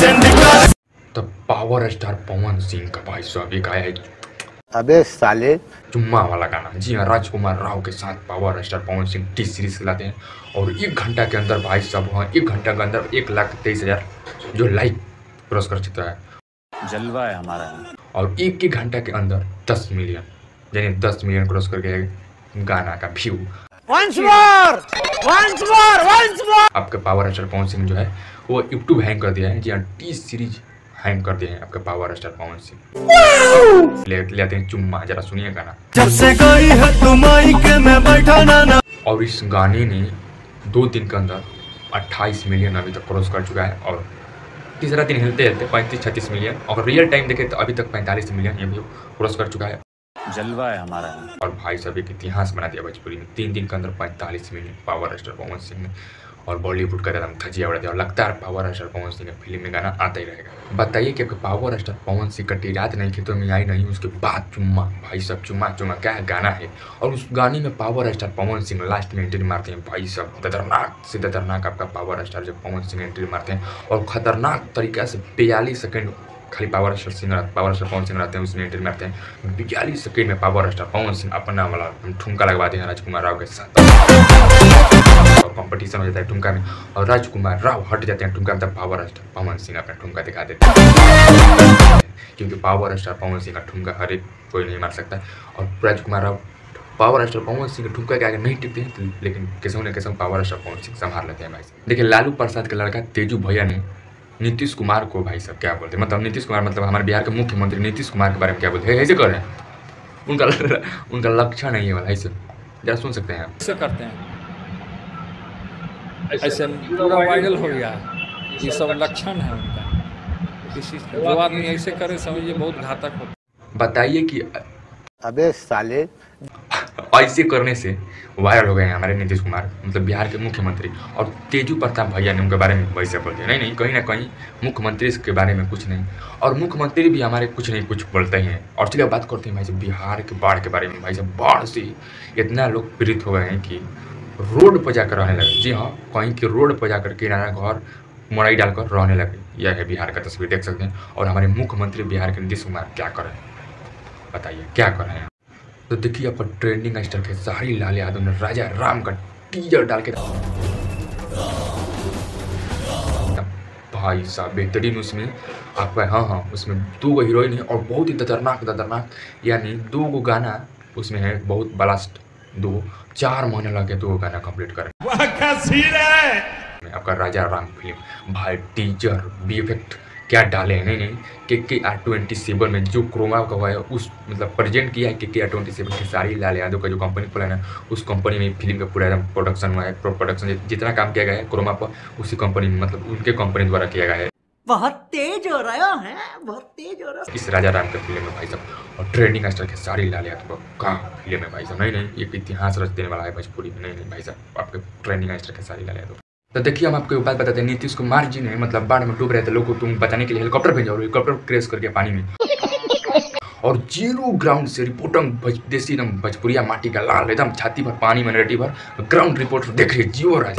तो power star Pawan Singh का भाई साहब एक आया है अबे साले चुम्मा वाला गाना। जी हाँ, राजकुमार राव के साथ power star Pawan Singh T series लाते हैं और 1 घंटा के अंदर भाई साहब वहाँ 1 घंटा के अंदर 1,23,000 जो लाइक क्रॉस कर चुका है। जलवा है हमारा। और एक घंटा के अंदर 10 मिलियन यानी 10 मिलियन क्रॉस कर गया गाना का व्यू। आपके पावर स्टार पवन सिंह जो है वो यूट्यूब हैंग कर दिया है। जी हाँ, टी सीरीज हैंग कर दिए हैं आपके पावर स्टार पवन सिंह। लेते हैं चुम्मा, जरा सुनिए गाना। जब से गई है तुम आई के मैं बैठा ना। और इस गाने ने 2 दिन के अंदर 28 मिलियन अभी तक क्रॉस कर चुका है और तीसरा दिन हिलते हिलते 35-36 मिलियन और रियल टाइम देखे तो अभी तक 45 मिलियन ये भी क्रॉस कर चुका है। जलवा है हमारा। और भाई साहब एक इतिहास बना दिया भोजपुरी में। 3 दिन के अंदर 45 million power star Pawan Singh ने और बॉलीवुड का एकदम धजिया उड़ा दिया। और लगता है पावर स्टार पवन सिंह का फिल्म में गाना आता ही रहेगा। बताइए कि आपका पावर स्टार पवन सिंह का रात नहीं खेतों में आई नहीं, उसके बाद चुम्मा, भाई साहब चुम्मा चुम्मा क्या गाना है। और उस गाने में power star Pawan Singh last में एंट्री मारते हैं भाई साहब, खतरनाक से खतरनाक आपका पावर स्टार जब पवन सिंह एंट्री मारते हैं और खतरनाक तरीके से 42 सेकंड खाली पावर स्टार पवन सिंह रहते हैं, उसमें एंट्री मारते हैं। 42 सेकंड में पावर स्टार पवन सिंह अपना वाला ठुमका लगवाते हैं राजकुमार राव के साथ और कंपटीशन हो जाता है ठुमका में और राजकुमार राव हट जाते हैं ठुमका में, तब पावर स्टार पवन सिंह अपना ठुमका दिखा देते हैं। क्योंकि पावर स्टार पवन सिंह का ठुमका हर एक कोई नहीं मार सकता और राजकुमार राव पावर स्टार पवन सिंह के ठुमका के आगे नहीं टिकते हैं, लेकिन कैसे न कैसे पावर स्टार पवन सिंह संभाल लेते हैं भाई साहब। देखिए, लालू प्रसाद के लड़का तेजू भैया ने नीतीश कुमार को भाई साहब क्या बोलते हैं, मतलब नीतीश कुमार मतलब हमारे बिहार के मुख्यमंत्री नीतीश कुमार के बारे में क्या बोलते हैं, ऐसे कर रहे हैं। उनका लक्षण नहीं है वाला, ऐसे जरा सुन सकते हैं आप। ऐसे करते हैं, ऐसे पूरा वायरल हो गया है। ये सब लक्षण है उनका। किसी जो आदमी ऐसे करे समझिए बहुत घातक होता। बताइए कि अबे साले ऐसे करने से वायरल हो गए हैं हमारे नीतीश कुमार, मतलब बिहार के मुख्यमंत्री। और तेजू प्रताप भैया ने उनके बारे में वैसे बोलते हैं। नहीं, कहीं ना कहीं मुख्यमंत्री के बारे में कुछ नहीं, और मुख्यमंत्री भी हमारे कुछ नहीं कुछ बोलते ही हैं। और चलिए बात करते हैं भाई साहब बिहार के बाढ़ के बारे में। भाई साहब बाढ़ से इतना लोग पीड़ित हो गए हैं कि रोड पर जाकर रहने लगे। जी हाँ, कहीं के रोड पर जाकर किराना घर मड़ाई डालकर रहने लगे। यह है बिहार का तस्वीर, देख सकते हैं। और हमारे मुख्यमंत्री बिहार के नीतीश कुमार क्या कर रहे हैं, बताइए क्या कर रहे हैं। तो देखिए आपका ट्रेंडिंग स्टार खेसारी लाल यादव ने राजा राम का टीजर डाल के भाई साहब बेहतरीन उसमें आपका हाँ उसमें 2 हीरोइन है और बहुत ही खतरनाक यानी 2 गाना उसमें है, बहुत ब्लास्ट। 4 महीने लगे 2 गाना कंप्लीट करें। आपका राजा राम फिल्म भाई टीजर वीएफएक्स क्या डाले हैं। नहीं KKR27 में जो क्रोमा का हुआ है उस मतलब प्रेजेंट किया है KKR27 खेसारी लाल यादव का जो कंपनी खुला है ना, उस कंपनी में फिल्म का पूरा एकदम प्रोडक्शन हुआ है। प्रोडक्शन जितना काम किया गया है क्रोमा पर उसी कंपनी में मतलब उनके कंपनी द्वारा किया गया है। बहुत तेज हो रहा है, बहुत तेज हो रहा है इस राजा राम के फिल्म में भाई साहब। और ट्रेंडिंग स्टार खेसारी लाल यादव का फिल्म है भाई साहब। नहीं एक इतिहास रच देने वाला है भोजपुरी में। नहीं भाई साहब आपके ट्रेंडिंग स्टार खेसारी लाल यादव। तो देखिए हम आपको एक बात बताते हैं, नीतीश कुमार जी ने मतलब बाढ़ में डूब रहे थे लोगों को तुम बचाने के लिए हेलीकॉप्टर भेजा और हेलीकॉप्टर क्रैश कर गया पानी में। और 0 ग्राउंड से रिपोर्टर देसी एकदम भोजपुरिया माटी का लाल एकदम छाती भर पानी में रेडी भर ग्राउंड रिपोर्टर देख रहे जियो राज।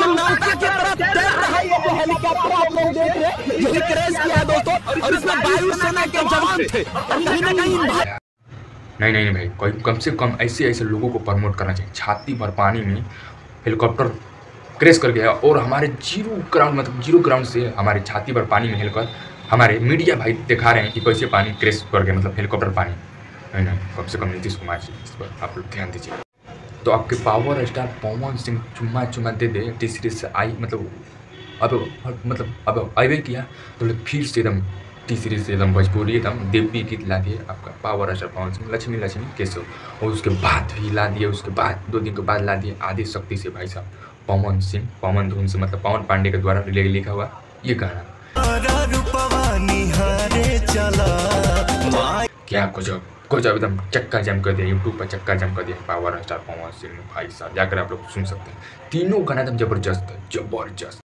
नहीं भाई, कोई कम से कम ऐसे लोगों को प्रमोट करना चाहिए। छाती भर पानी में हेलीकॉप्टर क्रैश कर गया और हमारे 0 ग्राउंड से हमारे छाती पर पानी में हिलकर हमारे मीडिया भाई दिखा रहे हैं कि कैसे पानी क्रैश कर गया, मतलब हेलीकॉप्टर पानी। नहीं कम से कम नीतीश कुमार जी इस पर आप लोग ध्यान दीजिए। तो आपके पावर स्टार पवन सिंह चुम्मा दे दे टी सीरीज से आई मतलब अब आइवे किया तो फिर से एकदम टी सीरीज से एकदम भोजपुरी एकदम देवी गीत ला दिए आपका पावर स्टार पवन सिंह। लक्ष्मी कैसे और उसके बाद भी ला दिए, उसके बाद 2 दिन के बाद ला दिए आदि शक्ति से भाई साहब पवन सिंह पवन धुन से मतलब पवन पांडे के द्वारा लिखा हुआ ये गाना। क्या कुछ एकदम चक्का जम कर दिया, यूट्यूब पर चक्का जम कर दिया पावर स्टार पवन सिंह भाई साहब। जाकर आप लोग सुन सकते हैं, तीनों गाना एकदम जबरदस्त है, जबरदस्त।